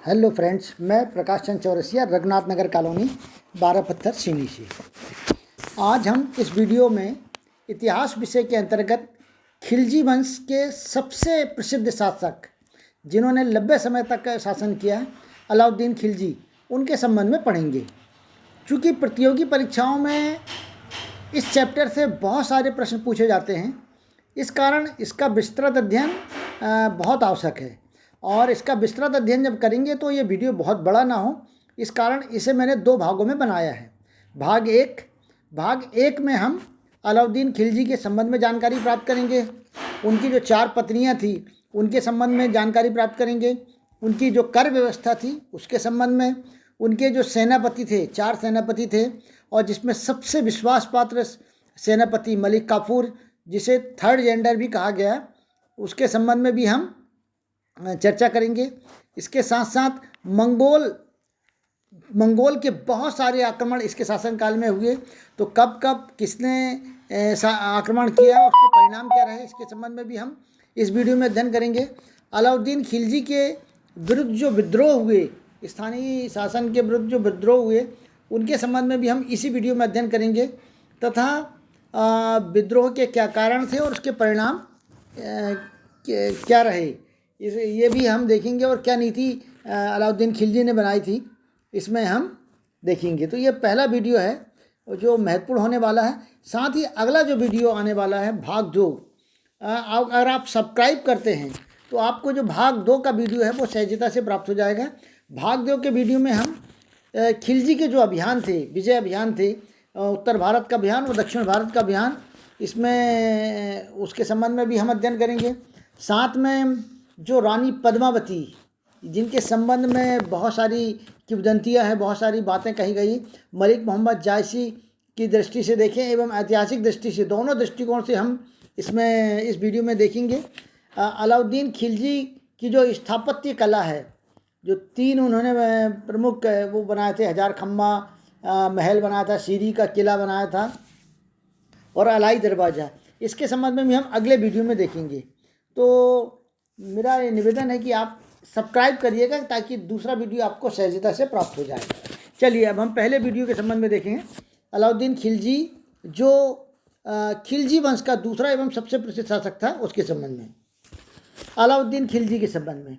Hello friends, मैं Prakash Chand Chaurasia, Raghunath Nagar colony, 12 पत्थर सीनी से। आज हम इस वीडियो में इतिहास विषय के अंतर्गत खिलजी वंश के सबसे प्रसिद्ध शासक जिन्होंने लंबे समय तक शासन किया, अलाउद्दीन खिलजी, उनके संबंध में पढ़ेंगे। चूँकि प्रतियोगी परीक्षाओं में इस चैप्टर से बहुत सारे प्रश्न पूछे जाते हैं, इस कारण इसका विस्तृत अध्ययन बहुत आवश्यक है। और इसका विस्तृत अध्ययन जब करेंगे तो ये वीडियो बहुत बड़ा ना हो, इस कारण इसे मैंने 2 भागों में बनाया है। भाग एक में हम अलाउद्दीन खिलजी के संबंध में जानकारी प्राप्त करेंगे, उनकी जो 4 पत्नियां थी उनके संबंध में जानकारी प्राप्त करेंगे, उनकी जो कर व्यवस्था थी उसके संबंध में, उनके जो सेनापति थे, 4 सेनापति थे, और जिसमें सबसे विश्वास पात्र सेनापति मलिक काफूर, जिसे थर्ड जेंडर भी कहा गया, उसके संबंध में भी हम चर्चा करेंगे। इसके साथ साथ मंगोल के बहुत सारे आक्रमण इसके शासनकाल में हुए, तो कब कब किसने आक्रमण किया, उसके परिणाम क्या रहे, इसके संबंध में भी हम इस वीडियो में अध्ययन करेंगे। अलाउद्दीन खिलजी के विरुद्ध जो विद्रोह हुए, स्थानीय शासन के विरुद्ध जो विद्रोह हुए, उनके संबंध में भी हम इसी वीडियो में अध्ययन करेंगे, तथा विद्रोह के क्या कारण थे और उसके परिणाम क्या रहे, ये भी हम देखेंगे। और क्या नीति अलाउद्दीन खिलजी ने बनाई थी, इसमें हम देखेंगे। तो ये पहला वीडियो है जो महत्वपूर्ण होने वाला है। साथ ही अगला जो वीडियो आने वाला है भाग 2, अगर आप सब्सक्राइब करते हैं तो आपको जो भाग 2 का वीडियो है वो सहजता से प्राप्त हो जाएगा। भाग 2 के वीडियो में हम खिलजी के जो अभियान थे, विजय अभियान थे, उत्तर भारत का अभियान और दक्षिण भारत का अभियान, इसमें उसके संबंध में भी हम अध्ययन करेंगे। साथ में जो रानी पद्मावती, जिनके संबंध में बहुत सारी किंवदंतियाँ हैं, बहुत सारी बातें कही गई, मलिक मोहम्मद जायसी की दृष्टि से देखें एवं ऐतिहासिक दृष्टि से, दोनों दृष्टिकोण से हम इसमें इस वीडियो में देखेंगे। अलाउद्दीन खिलजी की जो स्थापत्य कला है, जो 3 उन्होंने प्रमुख वो बनाए थे, 1000 खम्बा महल बनाया था, सीरी का किला बनाया था और अलाई दरवाज़ा, इसके संबंध में भी हम अगले वीडियो में देखेंगे। तो मेरा ये निवेदन है कि आप सब्सक्राइब करिएगा ताकि दूसरा वीडियो आपको सहजता से प्राप्त हो जाए। चलिए अब हम पहले वीडियो के संबंध में देखेंगे। अलाउद्दीन खिलजी, जो खिलजी वंश का दूसरा एवं सबसे प्रसिद्ध शासक था, उसके संबंध में। अलाउद्दीन खिलजी के संबंध में,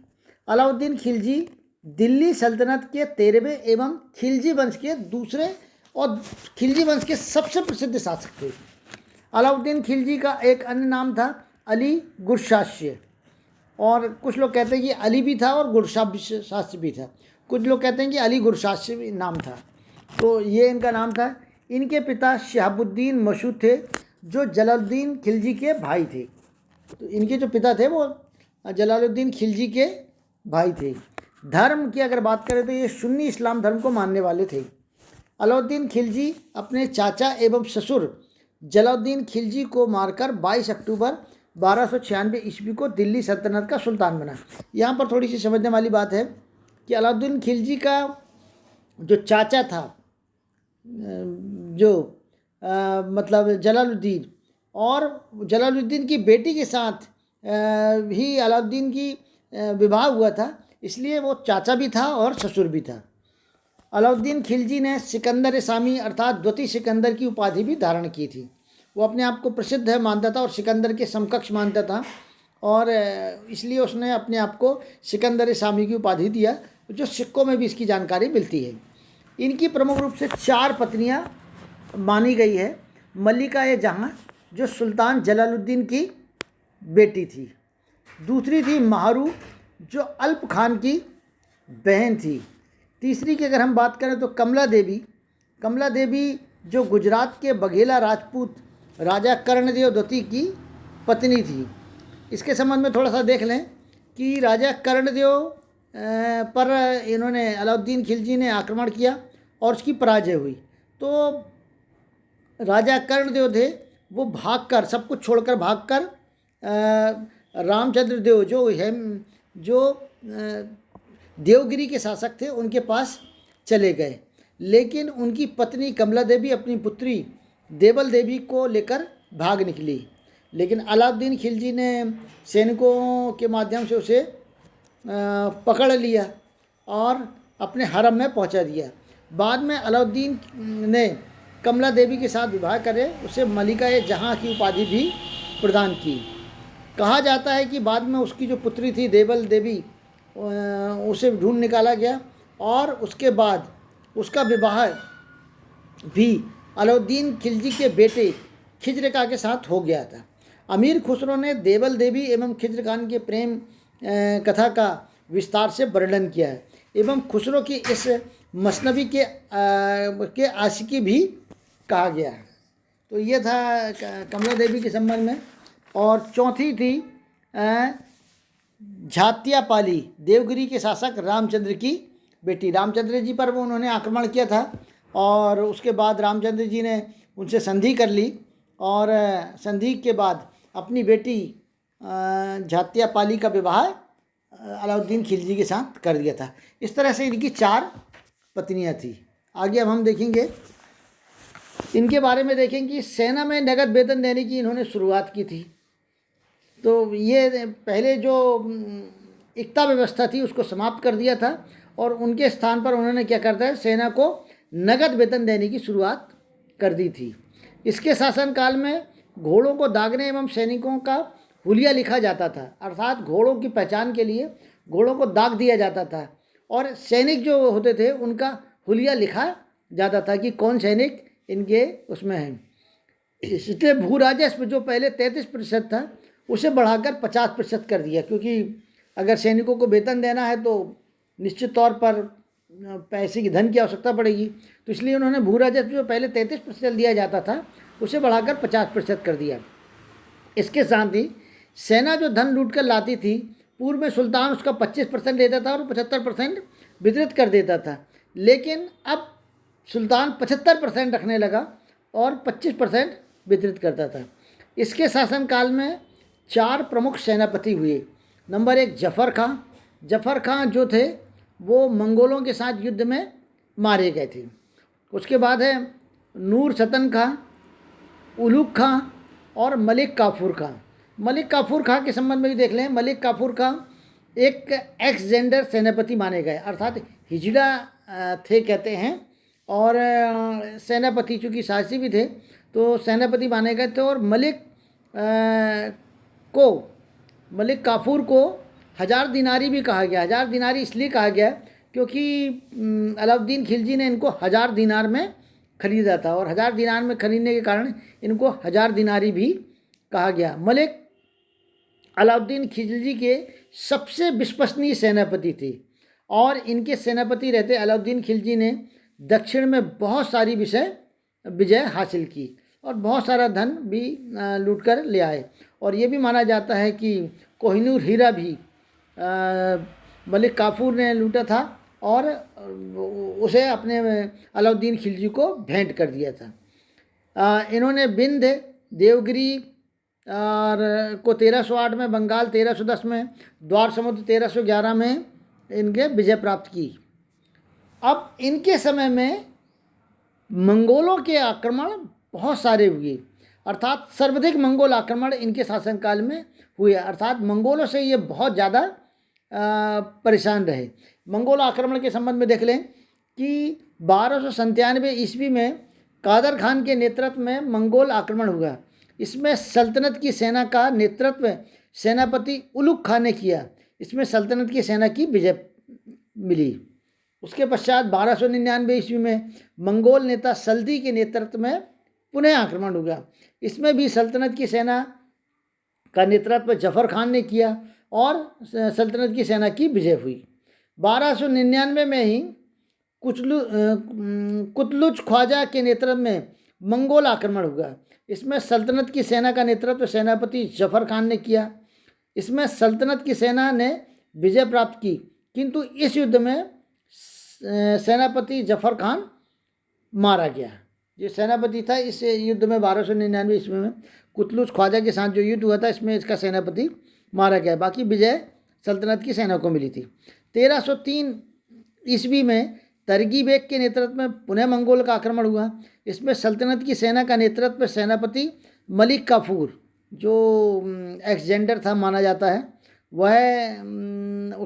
अलाउद्दीन खिलजी दिल्ली सल्तनत के 13वें एवं खिलजी वंश के दूसरे और खिलजी वंश के सबसे प्रसिद्ध शासक थे। अलाउद्दीन खिलजी का एक अन्य नाम था अली गुरशास्य, और कुछ लोग कहते हैं कि अली भी था और गुरशास्य भी था, कुछ लोग कहते हैं कि अली गुरशास्य भी नाम था, तो ये इनका नाम था। इनके पिता शहाबुद्दीन मशहूद थे, जो जलालुद्दीन खिलजी के भाई थे। तो इनके जो पिता थे वो जलालुद्दीन खिलजी के भाई थे। धर्म की अगर बात करें तो ये सुन्नी इस्लाम धर्म को मानने वाले थे। अलाउद्दीन खिलजी अपने चाचा एवं ससुर जलालुद्दीन खिलजी को मारकर 22 अक्टूबर 1296 ईस्वी को दिल्ली सल्तनत का सुल्तान बना। यहाँ पर थोड़ी सी समझने वाली बात है कि अलाउद्दीन खिलजी का जो चाचा था, जो मतलब जलालुद्दीन, और जलालुद्दीन की बेटी के साथ ही अलाउद्दीन की विवाह हुआ था, इसलिए वो चाचा भी था और ससुर भी था। अलाउद्दीन खिलजी ने सिकंदर सामी अर्थात द्वितीय सिकंदर की उपाधि भी धारण की थी। वो अपने आप को प्रसिद्ध है मानता था और सिकंदर के समकक्ष मानता था, और इसलिए उसने अपने आप को सिकंदर सामी की उपाधि दिया, जो सिक्कों में भी इसकी जानकारी मिलती है। इनकी प्रमुख रूप से 4 पत्नियां मानी गई है। मल्लिका-ए-जहां, जो सुल्तान जलालुद्दीन की बेटी थी। दूसरी थी महारू, जो अल्प खान की बहन थी। तीसरी की अगर हम बात करें तो कमला देवी, जो गुजरात के बघेला राजपूत राजा कर्णदेव द्वितीय की पत्नी थी। इसके संबंध में थोड़ा सा देख लें कि राजा कर्णदेव पर इन्होंने अलाउद्दीन खिलजी ने आक्रमण किया और उसकी पराजय हुई। तो राजा कर्णदेव थे, वो भागकर, सब कुछ छोड़कर भागकर रामचंद्र देव, जो देवगिरी के शासक थे, उनके पास चले गए। लेकिन उनकी पत्नी कमला देवी अपनी पुत्री देवल देवी को लेकर भाग निकली, लेकिन अलाउद्दीन खिलजी ने सैनिकों के माध्यम से उसे पकड़ लिया और अपने हरम में पहुंचा दिया। बाद में अलाउद्दीन ने कमला देवी के साथ विवाह करे उसे मलिका जहाँ की उपाधि भी प्रदान की। कहा जाता है कि बाद में उसकी जो पुत्री थी देवल देवी उसे ढूंढ निकाला गया और उसके बाद उसका विवाह भी अलाउद्दीन खिलजी के बेटे खिज्र खां के साथ हो गया था। अमीर खुसरो ने देवल देवी एवं खिज्र खान के प्रेम कथा का विस्तार से वर्णन किया है एवं खुसरो की इस मसनवी के आशिकी भी कहा गया है। तो ये था कमला देवी के संबंध में। और चौथी थी झात्यापाली, देवगिरी के शासक रामचंद्र की बेटी। रामचंद्र जी पर वो उन्होंने आक्रमण किया था और उसके बाद रामचंद्र जी ने उनसे संधि कर ली और संधि के बाद अपनी बेटी झात्यापाली का विवाह अलाउद्दीन खिलजी के साथ कर दिया था। इस तरह से इनकी 4 पत्नियां थी। आगे अब हम देखेंगे इनके बारे में, देखेंगे कि सेना में नगद वेतन देने की इन्होंने शुरुआत की थी। तो ये पहले जो एकता व्यवस्था थी उसको समाप्त कर दिया था और उनके स्थान पर उन्होंने क्या करता है, सेना को नगद वेतन देने की शुरुआत कर दी थी। इसके शासनकाल में घोड़ों को दागने एवं सैनिकों का हुलिया लिखा जाता था, अर्थात घोड़ों की पहचान के लिए घोड़ों को दाग दिया जाता था और सैनिक जो होते थे उनका हुलिया लिखा जाता था कि कौन सैनिक इनके उसमें है। इसलिए भू राजस्व जो पहले 33% था उसे बढ़ाकर 50% कर दिया, क्योंकि अगर सैनिकों को वेतन देना है तो निश्चित तौर पर पैसे की धन की आवश्यकता पड़ेगी। तो इसलिए उन्होंने भू राजस्व जो पहले 33% दिया जाता था उसे बढ़ाकर 50% कर दिया। इसके साथ ही सेना जो धन लूट कर लाती थी, पूर्व में सुल्तान उसका 25% लेता था और 75% वितरित कर देता था, लेकिन अब सुल्तान 75% रखने लगा और 25% वितरित करता था। इसके शासनकाल में 4 प्रमुख सेनापति हुए। नंबर 1 जफ़र खां। जफ़र खां जो थे वो मंगोलों के साथ युद्ध में मारे गए थे। उसके बाद है नूर सतन खां, उलुग खां और मलिक काफूर खां। मलिक काफूर खां के संबंध में भी देख लें। मलिक काफूर खां एक एक्सजेंडर सेनापति माने गए, अर्थात हिजड़ा थे कहते हैं, और सेनापति चूँकि साहसी भी थे तो सेनापति माने गए थे। और मलिक काफूर को 1000 दिनारी भी कहा गया। 1000 दिनारी इसलिए कहा गया क्योंकि अलाउद्दीन खिलजी ने इनको 1000 दिनार में खरीदा था और 1000 दिनार में खरीदने के कारण इनको 1000 दिनारी भी कहा गया। मलिक अलाउद्दीन खिलजी के सबसे विश्वसनीय सेनापति थे और इनके सेनापति रहते अलाउद्दीन खिलजी ने दक्षिण में बहुत सारी विजय हासिल की और बहुत सारा धन भी लूट कर ले आए। और ये भी माना जाता है कि कोहिनूर हीरा भी मलिक काफूर ने लूटा था और उसे अपने अलाउद्दीन खिलजी को भेंट कर दिया था। इन्होंने बिंद, देवगिरी और को 1308 में, बंगाल 1310 में, द्वार समुद्र 1311 में इनके विजय प्राप्त की। अब इनके समय में मंगोलों के आक्रमण बहुत सारे हुए, अर्थात सर्वाधिक मंगोल आक्रमण इनके शासनकाल में हुए, अर्थात मंगोलों से ये बहुत ज़्यादा परेशान रहे। मंगोल आक्रमण के संबंध में देख लें कि 1297 ईस्वी में कादर खान के नेतृत्व में मंगोल आक्रमण हुआ। इसमें सल्तनत की सेना का नेतृत्व सेनापति उलुग खान ने किया। इसमें सल्तनत की सेना की विजय मिली। उसके पश्चात 1299 ईस्वी में मंगोल नेता सल्दी के नेतृत्व में पुनः आक्रमण हुआ। इसमें भी सल्तनत की सेना का नेतृत्व जफ़र खान ने किया और सल्तनत की सेना की विजय हुई। 1299 में ही कुतलुच ख्वाजा के नेतृत्व में मंगोल आक्रमण हुआ। इसमें सल्तनत की सेना का नेतृत्व सेनापति जफ़र खान ने किया। इसमें सल्तनत की सेना ने विजय प्राप्त की, किंतु इस युद्ध में सेनापति जफ़र खान मारा गया। जो सेनापति था इस युद्ध में 1299 ईस्वी में कुतलुच ख्वाजा के साथ जो युद्ध हुआ था इसमें इसका सेनापति मारा गया। बाकी विजय सल्तनत की सेना को मिली थी। 1303 ईस्वी में तरगी बेग के नेतृत्व में पुनः मंगोल का आक्रमण हुआ। इसमें सल्तनत की सेना का नेतृत्व सेनापति मलिक काफूर, जो एक्सजेंडर था माना जाता है, वह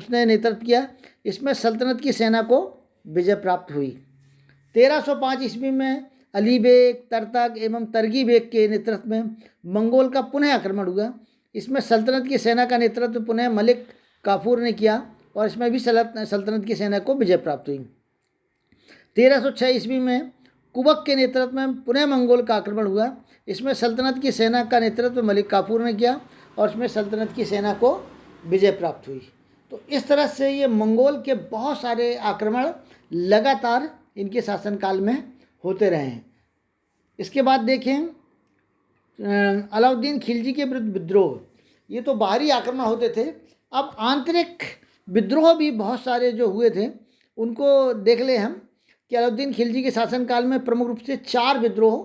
उसने नेतृत्व किया। इसमें सल्तनत की सेना को विजय प्राप्त हुई। 1305 ईस्वी में अली बेग, तरतक एवं तरगी बेग के नेतृत्व में मंगोल का पुनः आक्रमण हुआ। इसमें सल्तनत की सेना का नेतृत्व पुनः मलिक काफूर ने किया और इसमें भी सल्तनत की सेना को विजय प्राप्त हुई। 1306 ईस्वी में कुबक के नेतृत्व में पुनः मंगोल का आक्रमण हुआ। इसमें सल्तनत की सेना का नेतृत्व मलिक काफूर ने किया और इसमें सल्तनत की सेना को विजय प्राप्त हुई। तो इस तरह से ये मंगोल के बहुत सारे आक्रमण लगातार इनके शासनकाल में होते रहे हैं। इसके बाद देखें अलाउद्दीन खिलजी के विरुद्ध विद्रोह। ये तो बाहरी आक्रमण होते थे, अब आंतरिक विद्रोह भी बहुत सारे जो हुए थे उनको देख ले हम कि अलाउद्दीन खिलजी के शासनकाल में प्रमुख रूप से 4 विद्रोह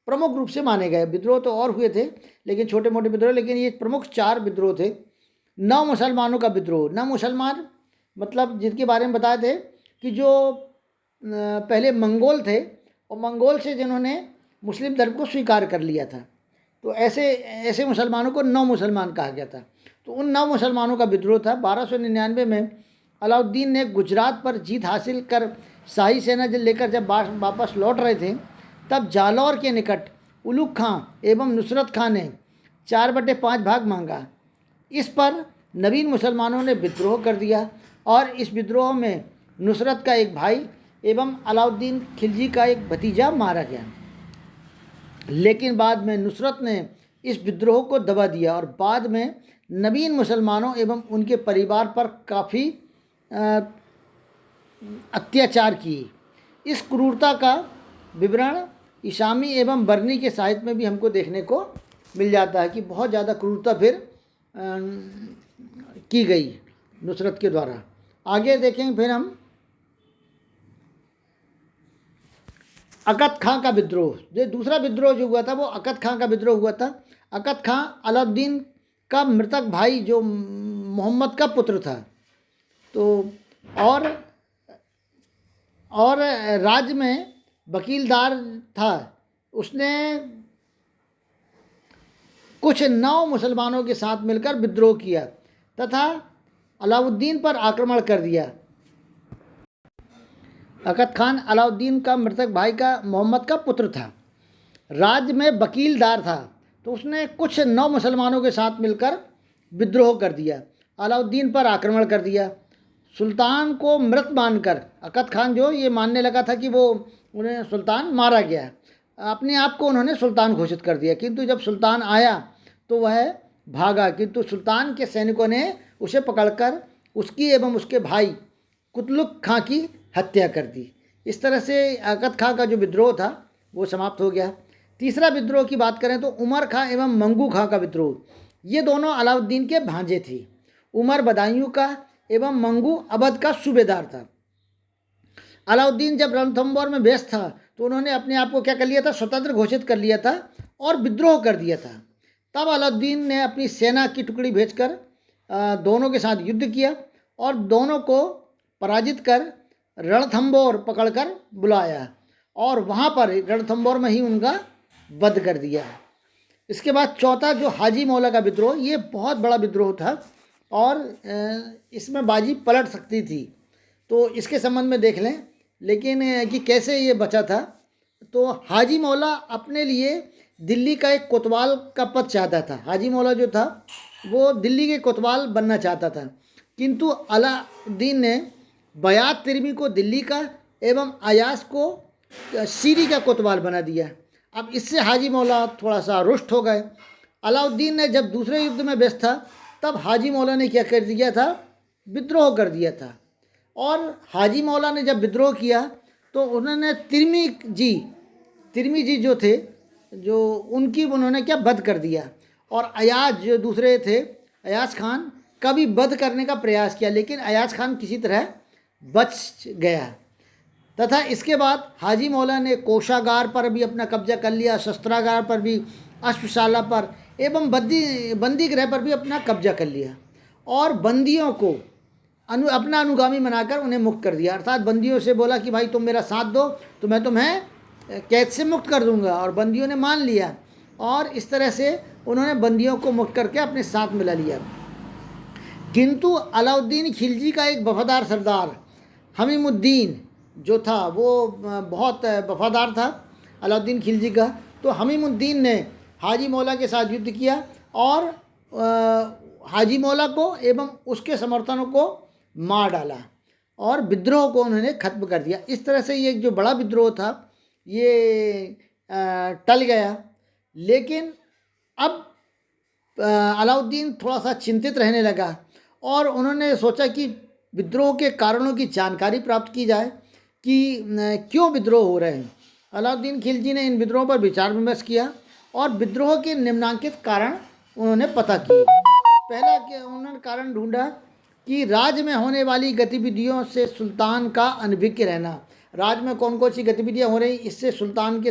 प्रमुख रूप से माने गए। विद्रोह तो और हुए थे लेकिन छोटे मोटे विद्रोह, लेकिन ये प्रमुख 4 विद्रोह थे। 9 मुसलमानों का विद्रोह। 9 मुसलमान मतलब जिनके बारे में बताए थे कि जो पहले मंगोल थे और मंगोल से जिन्होंने मुस्लिम धर्म को स्वीकार कर लिया था, तो ऐसे मुसलमानों को 9 मुसलमान कहा गया था। तो उन 9 मुसलमानों का विद्रोह था। 1299 में अलाउद्दीन ने गुजरात पर जीत हासिल कर शाही सेना लेकर जब वापस लौट रहे थे, तब जालौर के निकट उलुग खां एवं नुसरत खां ने 4/5 भाग मांगा। इस पर नवीन मुसलमानों ने विद्रोह कर दिया और इस विद्रोह में नुसरत का एक भाई एवं अलाउद्दीन खिलजी का एक भतीजा मारा गया। लेकिन बाद में नुसरत ने इस विद्रोह को दबा दिया और बाद में नवीन मुसलमानों एवं उनके परिवार पर काफ़ी अत्याचार किए। इस क्रूरता का विवरण इशामी एवं बर्नी के साहित्य में भी हमको देखने को मिल जाता है कि बहुत ज़्यादा क्रूरता फिर की गई नुसरत के द्वारा। आगे देखेंगे फिर हम अकत खां का विद्रोह। जो दूसरा विद्रोह जो हुआ था वो अकत खां का विद्रोह हुआ था। अकत खां अलाउद्दीन का मृतक भाई जो मोहम्मद का पुत्र था। तो और राज्य में वकीलदार था। उसने कुछ 9 मुसलमानों के साथ मिलकर विद्रोह किया तथा अलाउद्दीन पर आक्रमण कर दिया। अकत खान अलाउद्दीन का मृतक भाई का मोहम्मद का पुत्र था, राज्य में वकीलदार था। तो उसने कुछ 9 मुसलमानों के साथ मिलकर विद्रोह कर दिया, अलाउद्दीन पर आक्रमण कर दिया। सुल्तान को मृत मानकर अकत खान जो ये मानने लगा था कि वो उन्हें सुल्तान मारा गया, अपने आप को उन्होंने सुल्तान घोषित कर दिया। किंतु जब सुल्तान आया तो वह भागा, किंतु सुल्तान के सैनिकों ने उसे पकड़कर उसकी एवं उसके भाई कुतलुक खां की हत्या कर दी। इस तरह से अकत खां का जो विद्रोह था वो समाप्त हो गया। तीसरा विद्रोह की बात करें तो उमर खां एवं मंगू खां का विद्रोह। ये दोनों अलाउद्दीन के भांजे थे। उमर बदायूं का एवं मंगू अवध का सूबेदार था। अलाउद्दीन जब रणथंबोर में व्यस्त था तो उन्होंने अपने आप को क्या कर लिया था, स्वतंत्र घोषित कर लिया था और विद्रोह कर दिया था। तब अलाउद्दीन ने अपनी सेना की टुकड़ी भेजकर दोनों के साथ युद्ध किया और दोनों को पराजित कर रणथंबोर पकड़कर बुलाया और वहाँ पर रणथंबोर में ही उनका वध कर दिया। इसके बाद चौथा जो हाजी मौला का विद्रोह, ये बहुत बड़ा विद्रोह था और इसमें बाजी पलट सकती थी। तो इसके संबंध में देख लें, लेकिन कि कैसे ये बचा था। तो हाजी मौला अपने लिए दिल्ली का एक कोतवाल का पद चाहता था। हाजी मौला जो था वो दिल्ली के कोतवाल बनना चाहता था, किंतु अलाउद्दीन ने बयात तिर्मी को दिल्ली का एवं अयास को सीरी का कोतवाल बना दिया। अब इससे हाजी मौला थोड़ा सा रुष्ट हो गए। अलाउद्दीन ने जब दूसरे युद्ध में व्यस्त था तब हाजी मौला ने क्या कर दिया था, विद्रोह कर दिया था। और हाजी मौला ने जब विद्रोह किया तो उन्होंने तिर्मी जी जो थे, जो उनकी उन्होंने क्या वध कर दिया। और अयाज जो दूसरे थे, अयाज खान का भी वध करने का प्रयास किया, लेकिन अयाज खान किसी तरह बच गया। तथा इसके बाद हाजी मौला ने कोषागार पर भी अपना कब्जा कर लिया, शस्त्रागार पर भी, अश्वशाला पर एवं बंदी गृह पर भी अपना कब्जा कर लिया और बंदियों को अपना अनुगामी बनाकर उन्हें मुक्त कर दिया। अर्थात बंदियों से बोला कि भाई तुम मेरा साथ दो तो मैं तुम्हें कैद से मुक्त कर दूंगा, और बंदियों ने मान लिया और इस तरह से उन्होंने बंदियों को मुक्त करके अपने साथ मिला लिया। किंतु अलाउद्दीन खिलजी का एक वफादार सरदार हमीमुद्दीन जो था वो बहुत वफादार था अलाउद्दीन खिलजी का। तो हमीमुद्दीन ने हाजी मौला के साथ युद्ध किया और हाजी मौला को एवं उसके समर्थनों को मार डाला और विद्रोह को उन्होंने ख़त्म कर दिया। इस तरह से ये जो बड़ा विद्रोह था ये टल गया। लेकिन अब अलाउद्दीन थोड़ा सा चिंतित रहने लगा और उन्होंने सोचा कि विद्रोह के कारणों की जानकारी प्राप्त की जाए कि क्यों विद्रोह हो रहे हैं। अलाउद्दीन खिलजी ने इन विद्रोहों पर विचार विमर्श किया और विद्रोह के निम्नलिखित कारण उन्होंने पता किए। पहला उन्होंने कारण ढूंढा कि राज्य में होने वाली गतिविधियों से सुल्तान का अनभिज्ञ रहना। राज्य में कौन कौन सी गतिविधियाँ हो रही इससे सुल्तान के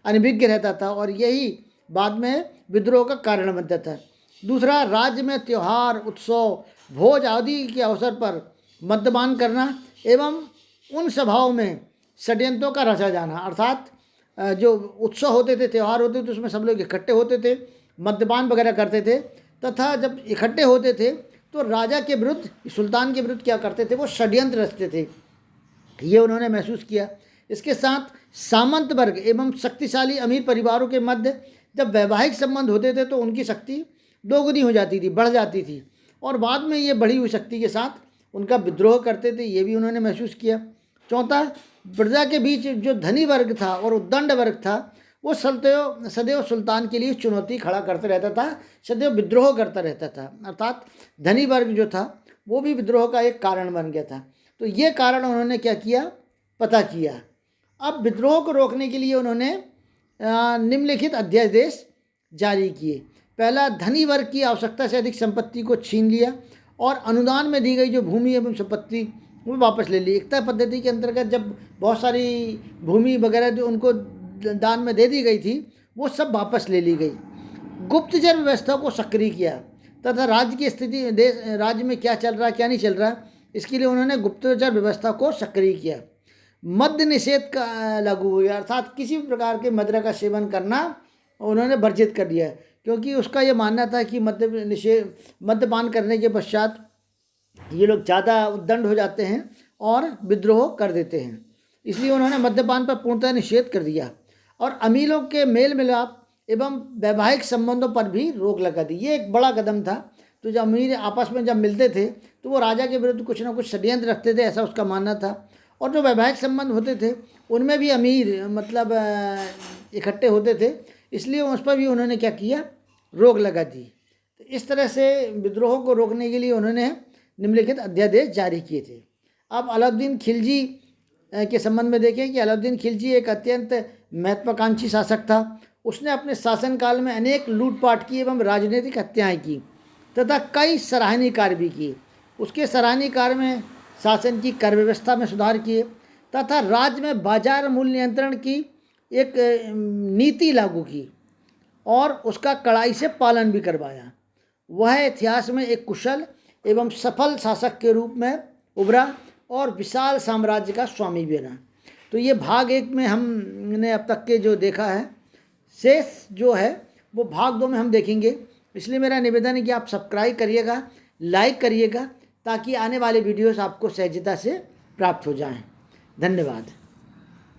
अनभिज्ञ रहता था और यही बाद में विद्रोह का कारण बनता था। दूसरा, राज्य में त्यौहार, उत्सव, भोज आदि के अवसर पर मद्यपान करना एवं उन सभाओं में षड्यंत्रों का रचा जाना। अर्थात जो उत्सव होते थे, त्यौहार होते थे, उसमें सब लोग इकट्ठे होते थे, मद्यपान वगैरह करते थे तथा जब इकट्ठे होते थे तो राजा के विरुद्ध, सुल्तान के विरुद्ध क्या करते थे, वो षड्यंत्र रचते थे। ये उन्होंने महसूस किया। इसके साथ सामंत वर्ग एवं शक्तिशाली अमीर परिवारों के मध्य जब वैवाहिक संबंध होते थे तो उनकी शक्ति दोगुनी हो जाती थी, बढ़ जाती थी और बाद में ये बढ़ी हुई शक्ति के साथ उनका विद्रोह करते थे। ये भी उन्होंने महसूस किया। चौथा, प्रजा के बीच जो धनी वर्ग था और उद्दंड वर्ग था वो सदैव सुल्तान के लिए चुनौती खड़ा करते रहता था, सदैव विद्रोह करता रहता था। अर्थात धनी वर्ग जो था वो भी विद्रोह का एक कारण बन गया था। तो ये कारण उन्होंने क्या किया, पता किया। अब विद्रोह को रोकने के लिए उन्होंने निम्नलिखित अध्यादेश जारी किए। पहला, धनी वर्ग की आवश्यकता से अधिक संपत्ति को छीन लिया और अनुदान में दी गई जो भूमि एवं संपत्ति वो वापस ले ली। एकता पद्धति के अंतर्गत जब बहुत सारी भूमि वगैरह जो उनको दान में दे दी गई थी वो सब वापस ले ली गई। गुप्तचर व्यवस्था को सक्रिय किया तथा राज्य की स्थिति, राज्य में क्या चल रहा है क्या नहीं चल रहा, इसके लिए उन्होंने गुप्तचर व्यवस्था को सक्रिय किया। मद्य निषेध का लागू हुआ, अर्थात किसी भी प्रकार के मदिरा का सेवन करना उन्होंने वर्जित कर दिया क्योंकि उसका ये मानना था कि मद्यपान करने के पश्चात ये लोग ज़्यादा उद्दंड हो जाते हैं और विद्रोह कर देते हैं। इसलिए उन्होंने मद्यपान पर पूर्णतः निषेध कर दिया और अमीरों के मेल मिलाप एवं वैवाहिक संबंधों पर भी रोक लगा दी। ये एक बड़ा कदम था। तो जब अमीर आपस में जब मिलते थे तो वो राजा के विरुद्ध कुछ ना कुछ षड्यंत्र रखते थे, ऐसा उसका मानना था। और जो वैवाहिक संबंध होते थे उनमें भी अमीर मतलब इकट्ठे होते थे, इसलिए उस पर भी उन्होंने क्या किया, रोक लगा दी। तो इस तरह से विद्रोह को रोकने के लिए उन्होंने निम्नलिखित अध्यादेश जारी किए थे। अब अलाउद्दीन खिलजी के संबंध में देखें कि अलाउद्दीन खिलजी एक अत्यंत महत्वाकांक्षी शासक था। उसने अपने शासनकाल में अनेक लूटपाट की एवं राजनीतिक हत्याएं की तथा कई सराहनीय कार्य भी किए। उसके सराहनीय कार्य में शासन की कर व्यवस्था में सुधार किए तथा राज्य में बाजार मूल्य नियंत्रण की एक नीति लागू की और उसका कड़ाई से पालन भी करवाया। वह इतिहास में एक कुशल एवं सफल शासक के रूप में उभरा और विशाल साम्राज्य का स्वामी भी बना। तो ये भाग 1 में हमने अब तक के जो देखा है, शेष जो है वो भाग 2 में हम देखेंगे। इसलिए मेरा निवेदन है कि आप सब्सक्राइब करिएगा, लाइक करिएगा ताकि आने वाले वीडियोस आपको सहजता से प्राप्त हो जाएं। धन्यवाद।